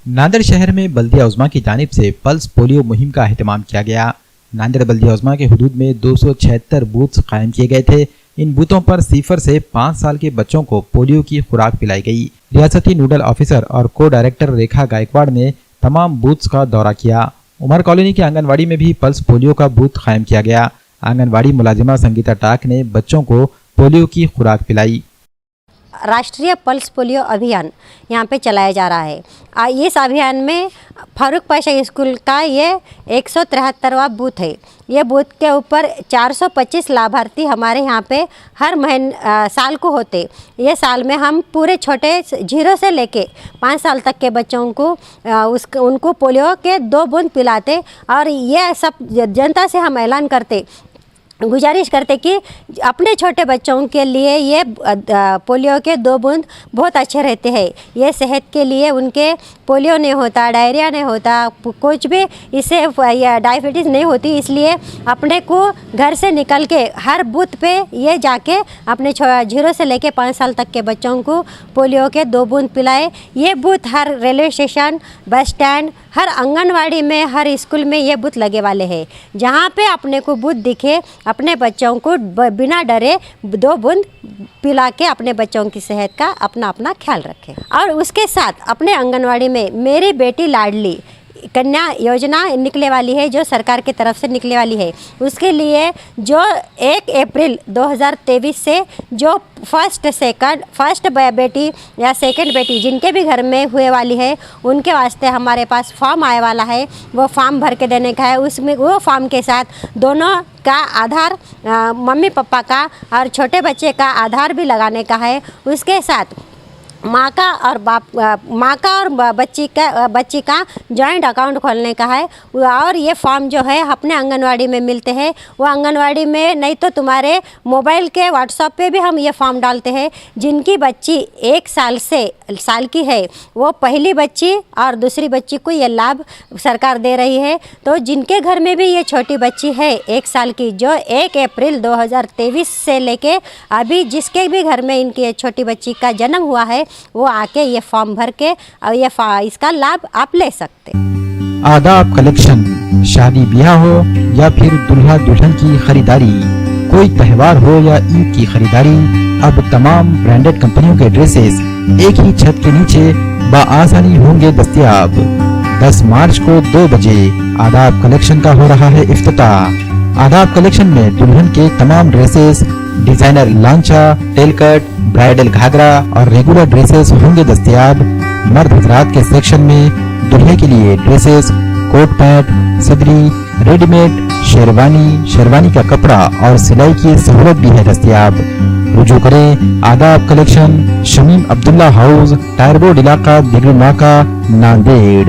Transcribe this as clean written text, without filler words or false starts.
नांदेड़ शहर में बल्दिया उज़्मा की जानिब से पल्स पोलियो मुहिम का एहतमाम किया गया। नांदेड़ बल्दिया उज़्मा के हुदूद में 276 बूथ्स कायम किए गए थे। इन बूथों पर 0 से 5 साल के बच्चों को पोलियो की खुराक पिलाई गई। रियासती नोडल ऑफिसर और को डायरेक्टर रेखा गायकवाड़ ने तमाम बूथ्स का दौरा किया। उमर कॉलोनी की आंगनवाड़ी में भी पल्स पोलियो का बूथ कायम किया गया। आंगनवाड़ी मुलाजिमा संगीता टाक ने बच्चों को पोलियो की खुराक पिलाई। राष्ट्रीय पल्स पोलियो अभियान यहाँ पे चलाया जा रहा है। इस अभियान में फारूक पाशा स्कूल का ये 173वां बूथ है। ये बूथ के ऊपर 425 लाभार्थी हमारे यहाँ पे हर साल को होते। ये साल में हम पूरे छोटे 0 से लेके 5 साल तक के बच्चों को उनको पोलियो के 2 बूंद पिलाते। और ये सब जनता से हम ऐलान करते, गुजारिश करते कि अपने छोटे बच्चों के लिए ये पोलियो के 2 बूंद बहुत अच्छे रहते हैं। ये सेहत के लिए उनके पोलियो नहीं होता, डायरिया नहीं होता, कुछ भी इससे डायबिटीज़ नहीं होती। इसलिए अपने को घर से निकल के हर बूथ पे ये जाके अपने 0 से लेके 5 साल तक के बच्चों को पोलियो के 2 बूंद पिलाए। ये बूथ हर रेलवे स्टेशन, बस स्टैंड, हर आंगनवाड़ी में, हर स्कूल में ये बूथ लगे वाले हैं। जहाँ पे अपने को बूथ दिखे अपने बच्चों को बिना डरे 2 बूंद पिला के अपने बच्चों की सेहत का अपना ख्याल रखें। और उसके साथ अपने आंगनवाड़ी में मेरी बेटी लाडली कन्या योजना निकले वाली है, जो सरकार की तरफ से निकले वाली है। उसके लिए जो 1 अप्रैल 2023 से जो फर्स्ट बेटी या सेकंड बेटी जिनके भी घर में हुए वाली है, उनके वास्ते हमारे पास फॉर्म आए वाला है। वो फॉर्म भर के देने का है। उसमें वो फॉर्म के साथ दोनों का आधार, मम्मी पापा का और छोटे बच्चे का आधार भी लगाने का है। उसके साथ माँ का और बच्ची का जॉइंट अकाउंट खोलने का है। और ये फॉर्म जो है अपने आंगनवाड़ी में मिलते हैं। वो आंगनवाड़ी में नहीं तो तुम्हारे मोबाइल के व्हाट्सएप पे भी हम ये फॉर्म डालते हैं। जिनकी बच्ची 1 साल की है, वो पहली बच्ची और दूसरी बच्ची को ये लाभ सरकार दे रही है। तो जिनके घर में भी ये छोटी बच्ची है 1 साल की, जो 1 अप्रैल 2023 से लेके अभी जिसके भी घर में इनकी छोटी बच्ची का जन्म हुआ है, वो आके ये फॉर्म भर के और ये इसका लाभ आप ले सकते। आदाब कलेक्शन, शादी ब्याह हो या फिर दुल्हा दुल्हन की खरीदारी, कोई त्यौहार हो या ईद की खरीदारी, अब तमाम ब्रांडेड कंपनियों के ड्रेसेस एक ही छत के नीचे बआसानी होंगे दस्तयाब। 10 मार्च को 2 बजे आदाब कलेक्शन का हो रहा है इफ्तिताह। आदाब कलेक्शन में दुल्हन के तमाम dresses, designer lancha, tail cut, bridal ghagra और रेगुलर ड्रेसेस होंगे दस्तयाब। मर्द हजरात के सेक्शन में दूल्हे के लिए ड्रेसेस, कोट पैंट, सदरी, रेडीमेड, शेरवानी का कपड़ा और सिलाई की सहूलत भी है दस्तयाब। रुजू करें आदाब collection, Shamim Abdullah house, tyre board इलाका, दिगरी नाका, नांदेड़।